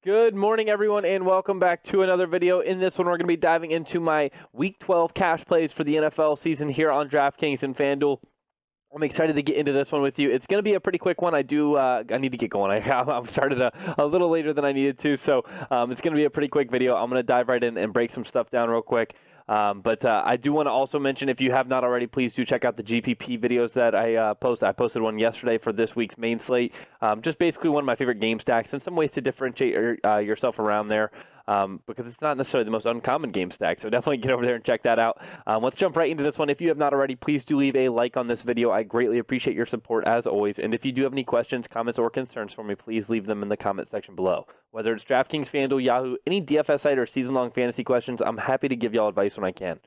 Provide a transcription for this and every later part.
Good morning, everyone, and welcome back to another video. In this one, we're going to be diving into my Week 12 cash plays for the NFL season here on Draftkings and FanDuel. I'm excited to get into this one with you. It's going to be a pretty quick one. I need to get going. I started a little later than I needed to, so it's going to be a pretty quick video. I'm going to dive right in and break some stuff down real quick. But I do want to also mention, if you have not already, please do check out the GPP videos that I post. I posted one yesterday for this week's main slate. Just basically one of my favorite game stacks and some ways to differentiate yourself around there. Because it's not necessarily the most uncommon game stack. So definitely get over there and check that out. Let's jump right into this one. If you have not already, please do leave a like on this video. I greatly appreciate your support as always. And if you do have any questions, comments, or concerns for me, please leave them in the comment section below. Whether it's DraftKings, FanDuel, Yahoo, any DFS site or season-long fantasy questions, I'm happy to give y'all advice when I can.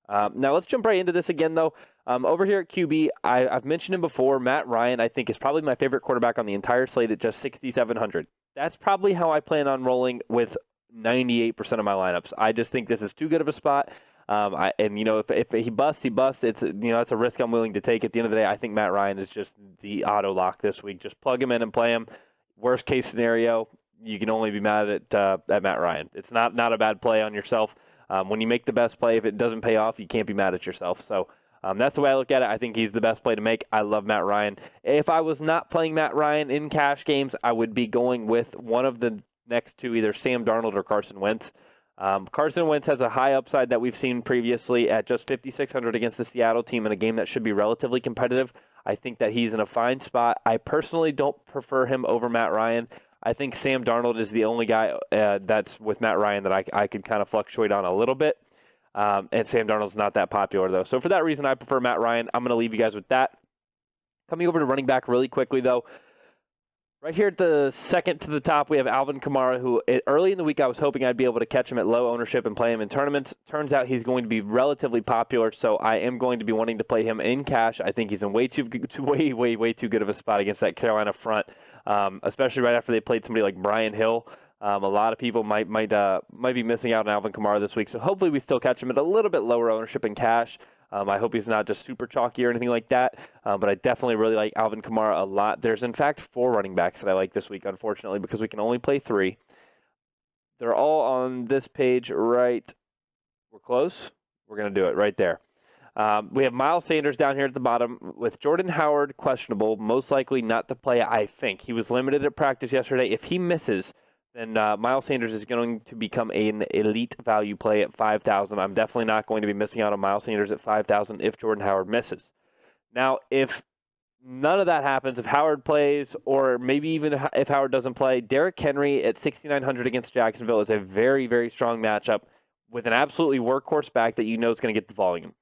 Now let's jump right into this again, though. Over here at QB, I've mentioned him before. Matt Ryan, I think, is probably my favorite quarterback on the entire slate at just 6,700. That's probably how I plan on rolling with 98% of my lineups. I just think this is too good of a spot. If he busts, he busts. It's that's a risk I'm willing to take. At the end of the day, I think Matt Ryan is just the auto lock this week. Just plug him in and play him. Worst case scenario, you can only be mad at Matt Ryan. It's not a bad play on yourself. When you make the best play, if it doesn't pay off, you can't be mad at yourself. So that's the way I look at it. I think he's the best play to make. I love Matt Ryan. If I was not playing Matt Ryan in cash games, I would be going with one of the next two, either Sam Darnold or Carson Wentz. Carson Wentz has a high upside that we've seen previously at just 5,600 against the Seattle team in a game that should be relatively competitive. I think that he's in a fine spot. I personally don't prefer him over Matt Ryan. I think Sam Darnold is the only guy that's with Matt Ryan that I could kind of fluctuate on a little bit. And Sam Darnold's not that popular, though. So for that reason, I prefer Matt Ryan. I'm going to leave you guys with that. Coming over to running back really quickly, though. Right here at the second to the top, we have Alvin Kamara, who early in the week I was hoping I'd be able to catch him at low ownership and play him in tournaments. Turns out he's going to be relatively popular, so I am going to be wanting to play him in cash. I think he's in way too good of a spot against that Carolina front, especially right after they played somebody like Brian Hill. A lot of people might be missing out on Alvin Kamara this week, so hopefully we still catch him at a little bit lower ownership in cash. I hope he's not just super chalky or anything like that, but I definitely really like Alvin Kamara a lot. There's, in fact, 4 running backs that I like this week, unfortunately, because we can only play 3. They're all on this page right. We're close. We're going to do it right there. We have Miles Sanders down here at the bottom with Jordan Howard questionable, most likely not to play, I think. He was limited at practice yesterday. If he misses, then Miles Sanders is going to become an elite value play at 5,000. I'm definitely not going to be missing out on Miles Sanders at 5,000 if Jordan Howard misses. Now, if none of that happens, if Howard plays, or maybe even if Howard doesn't play, Derrick Henry at 6,900 against Jacksonville is a very, very strong matchup with an absolutely workhorse back that you know is going to get the volume.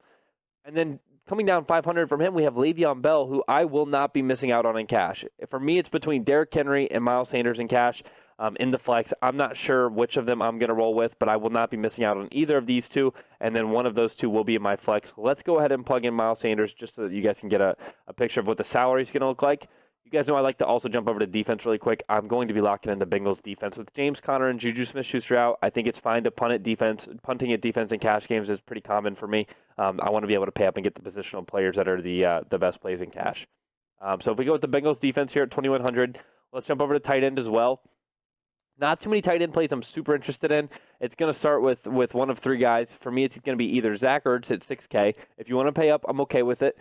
And then coming down 500 from him, we have Le'Veon Bell, who I will not be missing out on in cash. For me, it's between Derrick Henry and Miles Sanders in cash. In the flex, I'm not sure which of them I'm going to roll with, but I will not be missing out on either of these two, and then one of those two will be in my flex. Let's go ahead and plug in Miles Sanders just so that you guys can get a picture of what the salary is going to look like. You guys know I like to also jump over to defense really quick. I'm going to be locking in the Bengals defense. With James Conner and Juju Smith-Schuster out, I think it's fine to punt at defense. Punting at defense in cash games is pretty common for me. I want to be able to pay up and get the positional players that are the best plays in cash. So if we go with the Bengals defense here at 2,100, let's jump over to tight end as well. Not too many tight end plays I'm super interested in. It's going to start with one of 3 guys. For me, it's going to be either Zach Ertz at 6K. If you want to pay up, I'm okay with it.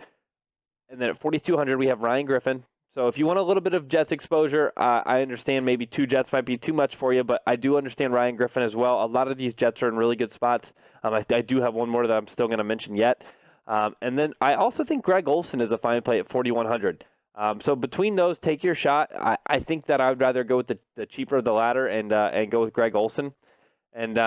And then at 4,200, we have Ryan Griffin. So if you want a little bit of Jets exposure, I understand maybe 2 Jets might be too much for you, but I do understand Ryan Griffin as well. A lot of these Jets are in really good spots. I do have one more that I'm still going to mention yet. And then I also think Greg Olsen is a fine play at 4,100. So between those, take your shot. I think that I would rather go with the cheaper of the latter and go with Greg Olsen. And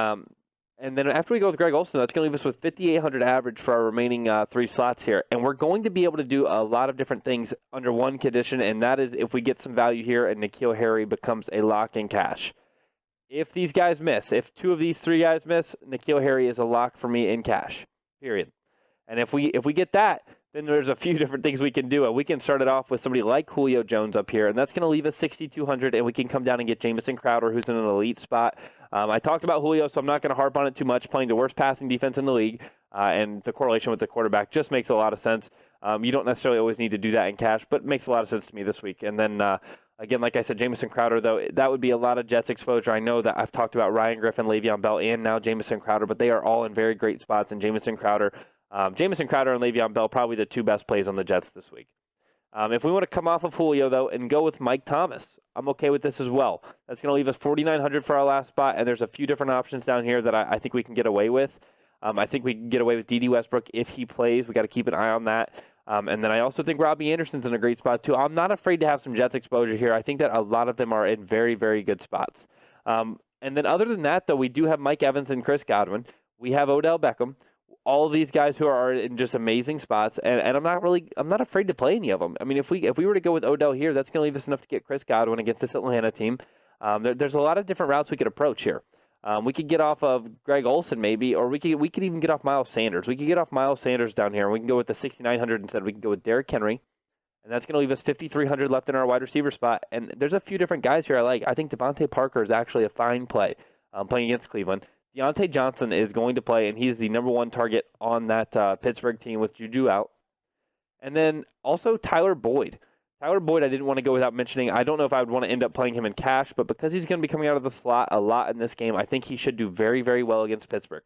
then after we go with Greg Olsen, that's going to leave us with 5,800 average for our remaining 3 slots here. And we're going to be able to do a lot of different things under one condition, and that is if we get some value here and N'Keal Harry becomes a lock in cash. If these guys miss, if 2 of these 3 guys miss, N'Keal Harry is a lock for me in cash, period. And if we get that, then there's a few different things we can do. And we can start it off with somebody like Julio Jones up here, and that's going to leave us 6,200, and we can come down and get Jamison Crowder, who's in an elite spot. I talked about Julio, so I'm not going to harp on it too much, playing the worst passing defense in the league, and the correlation with the quarterback just makes a lot of sense. You don't necessarily always need to do that in cash, but it makes a lot of sense to me this week. And then Again, like I said, Jamison Crowder, though, that would be a lot of Jets exposure. I know that I've talked about Ryan Griffin, Le'Veon Bell, and now Jamison Crowder, but they are all in very great spots. And Jamison Crowder and Le'Veon Bell, probably the two best plays on the Jets this week. If we want to come off of Julio, though, and go with Mike Thomas, I'm okay with this as well. That's going to leave us 4,900 for our last spot, and there's a few different options down here that I think we can get away with. I think we can get away with D.D. Westbrook if he plays. We got to keep an eye on that. And then I also think Robbie Anderson's in a great spot, too. I'm not afraid to have some Jets exposure here. I think that a lot of them are in very, very good spots. And then other than that, though, we do have Mike Evans and Chris Godwin. We have Odell Beckham. All of these guys who are in just amazing spots, and I'm not afraid to play any of them. I mean, if we were to go with Odell here, that's going to leave us enough to get Chris Godwin against this Atlanta team. There's a lot of different routes we could approach here. We could get off of Greg Olsen maybe, or we could even get off Miles Sanders. We could get off Miles Sanders down here, and we can go with the 6,900 instead. We can go with Derrick Henry, and that's going to leave us 5,300 left in our wide receiver spot. And there's a few different guys here I like. I think Devontae Parker is actually a fine play playing against Cleveland. Deontay Johnson is going to play, and he's the number one target on that Pittsburgh team with Juju out. And then also Tyler Boyd. Tyler Boyd, I didn't want to go without mentioning. I don't know if I would want to end up playing him in cash, but because he's going to be coming out of the slot a lot in this game, I think he should do very, very well against Pittsburgh.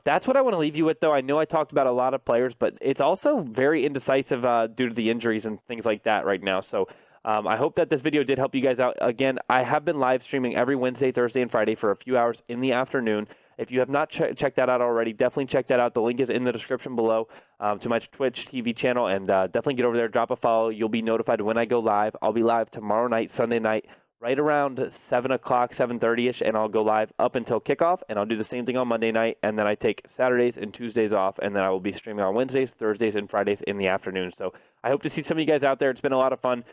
That's what I want to leave you with, though. I know I talked about a lot of players, but it's also very indecisive due to the injuries and things like that right now. So I hope that this video did help you guys out. Again, I have been live streaming every Wednesday, Thursday, and Friday for a few hours in the afternoon. If you have not checked that out already, definitely check that out. The link is in the description below to my Twitch TV channel, and definitely get over there, drop a follow. You'll be notified when I go live. I'll be live tomorrow night, Sunday night, right around 7 o'clock, 7:30ish, and I'll go live up until kickoff, and I'll do the same thing on Monday night, and then I take Saturdays and Tuesdays off, and then I will be streaming on Wednesdays, Thursdays, and Fridays in the afternoon. So I hope to see some of you guys out there. It's been a lot of fun.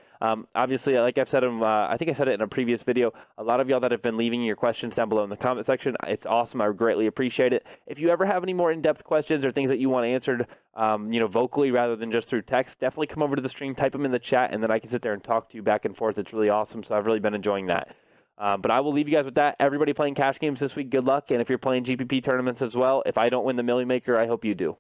Obviously, like I've said, I think I said it in a previous video, a lot of y'all that have been leaving your questions down below in the comment section, it's awesome. I greatly appreciate it. If you ever have any more in-depth questions or things that you want answered, vocally rather than just through text, definitely come over to the stream, type them in the chat, and then I can sit there and talk to you back and forth. It's really awesome, so I've really been enjoying that. But I will leave you guys with that. Everybody playing cash games this week, good luck. And if you're playing GPP tournaments as well, if I don't win the Millie Maker, I hope you do.